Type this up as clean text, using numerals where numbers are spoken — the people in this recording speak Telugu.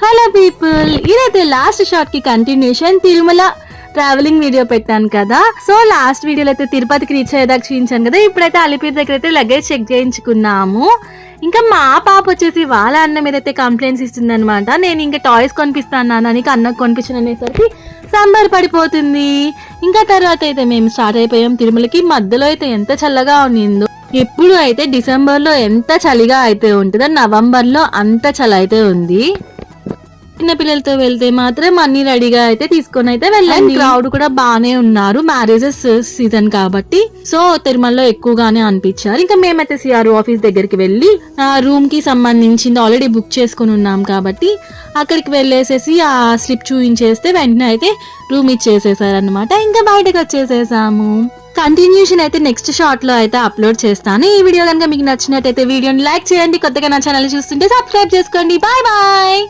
హలో పీపుల్, ఇదైతే లాస్ట్ షార్ట్ కి కంటిన్యూషన్ తిరుమల ట్రావెలింగ్ వీడియో పెట్టాను కదా. సో లాస్ట్ వీడియోలో అయితే తిరుపతికి రీచ్ అయ్యేదాకా చూపించాను కదా. ఇప్పుడైతే అలిపిరి దగ్గర అయితే లగేజ్ చెక్ చేయించుకున్నాము. ఇంకా మా పాప వచ్చేసి వాళ్ళ అన్న మీద అయితే కంప్లైంట్స్ ఇస్తుంది అనమాట. నేను ఇంకా టాయ్స్ కొనిపిస్తాను అని అన్నకు కొనిపించను అనేసరికి సంబరపడిపోతుంది. ఇంకా తర్వాత అయితే మేము స్టార్ట్ అయిపోయాం తిరుమలకి. మధ్యలో అయితే ఎంత చల్లగా ఉన్నిందో. ఎప్పుడు అయితే డిసెంబర్లో ఎంత చలిగా అయితే ఉంటుందో నవంబర్లో అంత చలి అయితే ఉంది. చిన్న పిల్లలతో వెళ్తే మాత్రం అన్ని రెడీగా అయితే తీసుకొని అయితే వెళ్ళండి. క్రౌడ్ కూడా బాగానే ఉన్నారు, మ్యారేజెస్ సీజన్ కాబట్టి. సో తిరుమలలో ఎక్కువగానే అనిపించారు. ఇంకా మేమైతే సిఆర్ఓ ఆఫీస్ దగ్గరికి వెళ్ళి రూమ్ కి సంబంధించింది ఆల్రెడీ బుక్ చేసుకుని ఉన్నాం కాబట్టి అక్కడికి వెళ్ళేసేసి ఆ స్లిప్ చూపించేస్తే వెంటనే అయితే రూమ్ ఇచ్చేసేసారు అనమాట. ఇంకా బయటకు వచ్చేసేసాము. కంటిన్యూషన్ అయితే నెక్స్ట్ షార్ట్ లో అయితే అప్లోడ్ చేస్తాను. ఈ వీడియో కనుక మీకు నచ్చినట్టయితే వీడియోని లైక్ చేయండి. కొత్తగా నా ఛానల్ చూస్తుంటే సబ్స్క్రైబ్ చేసుకోండి. Bye bye.